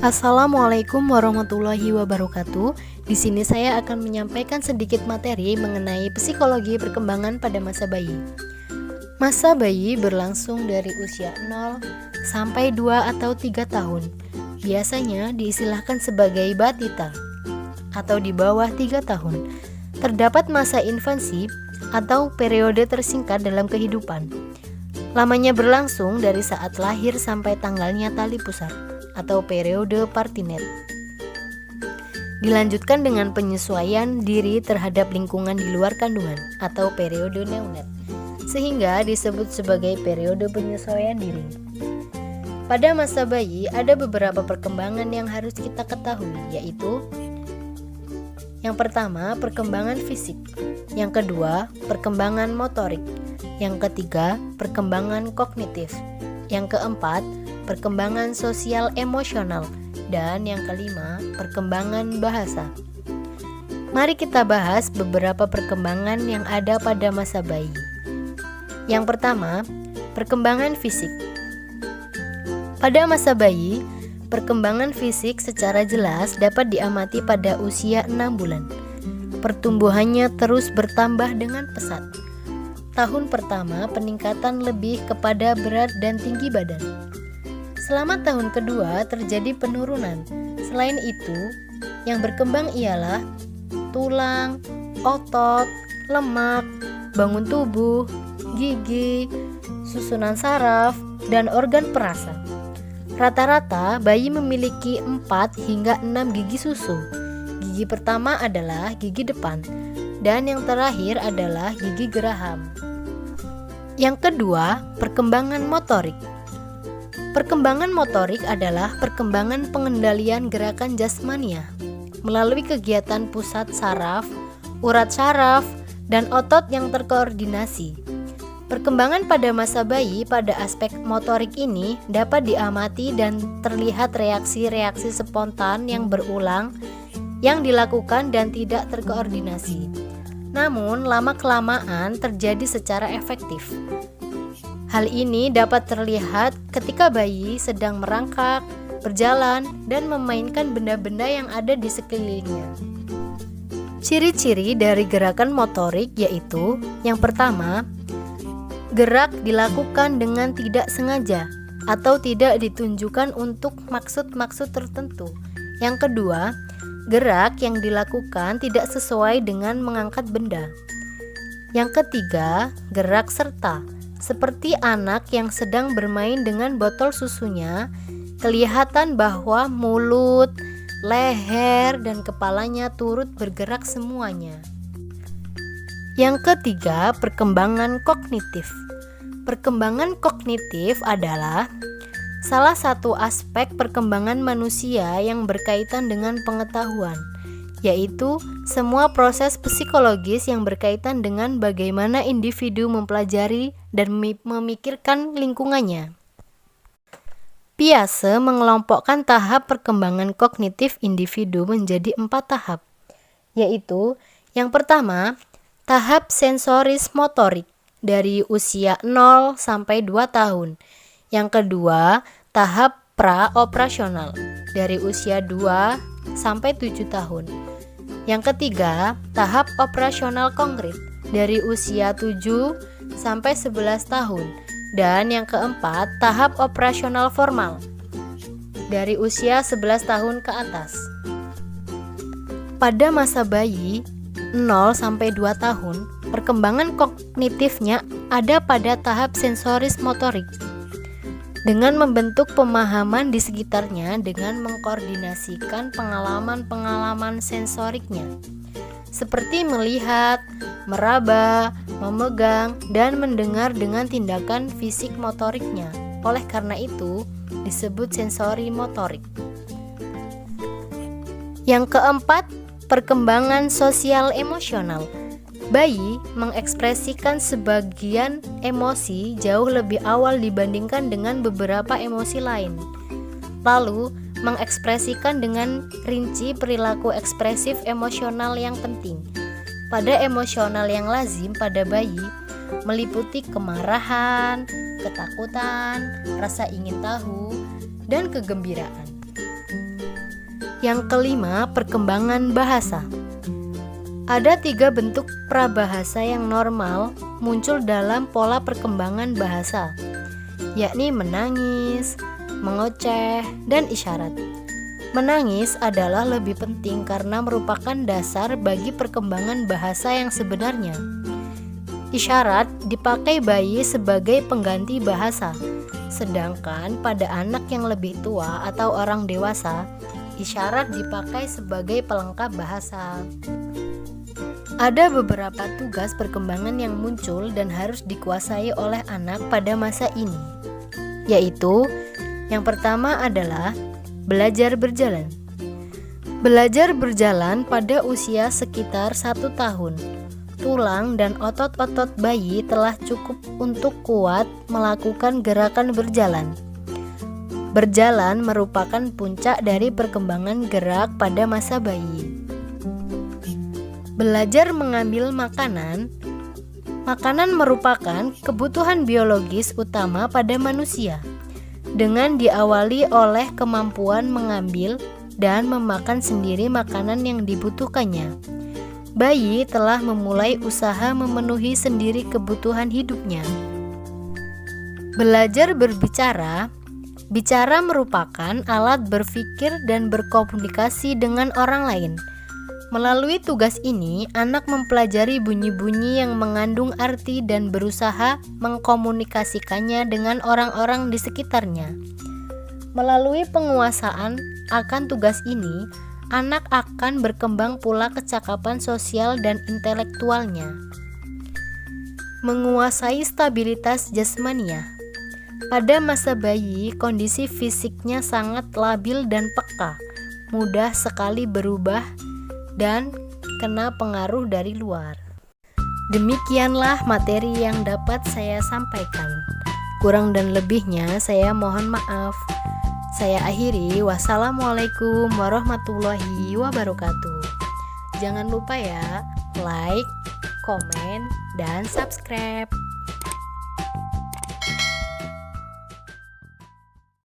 Assalamualaikum warahmatullahi wabarakatuh. Di sini saya akan menyampaikan sedikit materi mengenai psikologi perkembangan pada masa bayi. Masa bayi berlangsung dari usia 0 sampai 2 atau 3 tahun. Biasanya diistilahkan sebagai batita atau di bawah 3 tahun. Terdapat masa infansi atau periode tersingkat dalam kehidupan. Lamanya berlangsung dari saat lahir sampai tanggalnya tali pusar atau periode Partinet. Dilanjutkan dengan penyesuaian diri terhadap lingkungan di luar kandungan atau periode neonat, sehingga disebut sebagai periode penyesuaian diri. Pada masa bayi ada beberapa perkembangan yang harus kita ketahui, yaitu yang pertama, perkembangan fisik. Yang kedua, perkembangan motorik. Yang ketiga, perkembangan kognitif. Yang keempat, perkembangan sosial emosional, dan yang kelima, perkembangan bahasa. Mari kita bahas beberapa perkembangan yang ada pada masa bayi. Yang pertama, perkembangan fisik. Pada masa bayi, perkembangan fisik secara jelas dapat diamati pada usia 6 bulan. Pertumbuhannya terus bertambah dengan pesat. Tahun pertama, peningkatan lebih kepada berat dan tinggi badan. Selama tahun kedua terjadi penurunan. Selain itu, yang berkembang ialah tulang, otot, lemak, bangun tubuh, gigi, susunan saraf, dan organ perasa. Rata-rata bayi memiliki 4 hingga 6 gigi susu. Gigi pertama adalah gigi depan, dan yang terakhir adalah gigi geraham. Yang kedua, perkembangan motorik. Perkembangan motorik adalah perkembangan pengendalian gerakan jasmania melalui kegiatan pusat saraf, urat saraf, dan otot yang terkoordinasi. Perkembangan pada masa bayi pada aspek motorik ini dapat diamati dan terlihat reaksi-reaksi spontan yang berulang yang dilakukan dan tidak terkoordinasi. Namun, lama-kelamaan terjadi secara efektif. Hal ini dapat terlihat ketika bayi sedang merangkak, berjalan, dan memainkan benda-benda yang ada di sekelilingnya. Ciri-ciri dari gerakan motorik yaitu: yang pertama, gerak dilakukan dengan tidak sengaja atau tidak ditunjukkan untuk maksud-maksud tertentu. Yang kedua, gerak yang dilakukan tidak sesuai dengan mengangkat benda. Yang ketiga, gerak serta. Seperti anak yang sedang bermain dengan botol susunya, kelihatan bahwa mulut, leher, dan kepalanya turut bergerak semuanya. Yang ketiga, perkembangan kognitif. Perkembangan kognitif adalah salah satu aspek perkembangan manusia yang berkaitan dengan pengetahuan, yaitu semua proses psikologis yang berkaitan dengan bagaimana individu mempelajari dan memikirkan lingkungannya. Piaget mengelompokkan tahap perkembangan kognitif individu menjadi 4 tahap, yaitu yang pertama, tahap sensoris motorik dari usia 0 sampai 2 tahun. Yang kedua, tahap pra-operasional dari usia 2 sampai 7 tahun. Yang ketiga, tahap operasional konkret dari usia 7 sampai 11 tahun. Dan yang keempat, tahap operasional formal dari usia 11 tahun ke atas. Pada masa bayi 0 sampai 2 tahun, perkembangan kognitifnya ada pada tahap sensoris motorik, dengan membentuk pemahaman di sekitarnya dengan mengkoordinasikan pengalaman-pengalaman sensoriknya, seperti melihat, meraba, memegang, dan mendengar dengan tindakan fisik motoriknya. Oleh karena itu, disebut sensori motorik. Yang keempat, perkembangan sosial emosional. Bayi mengekspresikan sebagian emosi jauh lebih awal dibandingkan dengan beberapa emosi lain. Lalu, mengekspresikan dengan rinci perilaku ekspresif emosional yang penting. Pada emosional yang lazim pada bayi meliputi kemarahan, ketakutan, rasa ingin tahu, dan kegembiraan. Yang kelima, perkembangan bahasa. Ada 3 bentuk prabahasa yang normal muncul dalam pola perkembangan bahasa, yakni menangis, mengoceh, dan isyarat. Menangis adalah lebih penting karena merupakan dasar bagi perkembangan bahasa yang sebenarnya. Isyarat dipakai bayi sebagai pengganti bahasa, sedangkan pada anak yang lebih tua atau orang dewasa, isyarat dipakai sebagai pelengkap bahasa. Ada beberapa tugas perkembangan yang muncul dan harus dikuasai oleh anak pada masa ini, yaitu yang pertama adalah belajar berjalan. Belajar berjalan pada usia sekitar 1 tahun. Tulang dan otot-otot bayi telah cukup untuk kuat melakukan gerakan berjalan. Berjalan merupakan puncak dari perkembangan gerak pada masa bayi. Belajar mengambil makanan. Makanan merupakan kebutuhan biologis utama pada manusia, dengan diawali oleh kemampuan mengambil dan memakan sendiri makanan yang dibutuhkannya. Bayi telah memulai usaha memenuhi sendiri kebutuhan hidupnya. Belajar berbicara. Bicara merupakan alat berpikir dan berkomunikasi dengan orang lain. Melalui tugas ini, anak mempelajari bunyi-bunyi yang mengandung arti dan berusaha mengkomunikasikannya dengan orang-orang di sekitarnya. Melalui penguasaan akan tugas ini, anak akan berkembang pula kecakapan sosial dan intelektualnya. Menguasai stabilitas jasmania. Pada masa bayi, kondisi fisiknya sangat labil dan peka, mudah sekali berubah dan kena pengaruh dari luar. Demikianlah materi yang dapat saya sampaikan. Kurang dan lebihnya saya mohon maaf. Saya akhiri. Wassalamualaikum warahmatullahi wabarakatuh. Jangan lupa ya, like, komen, dan subscribe.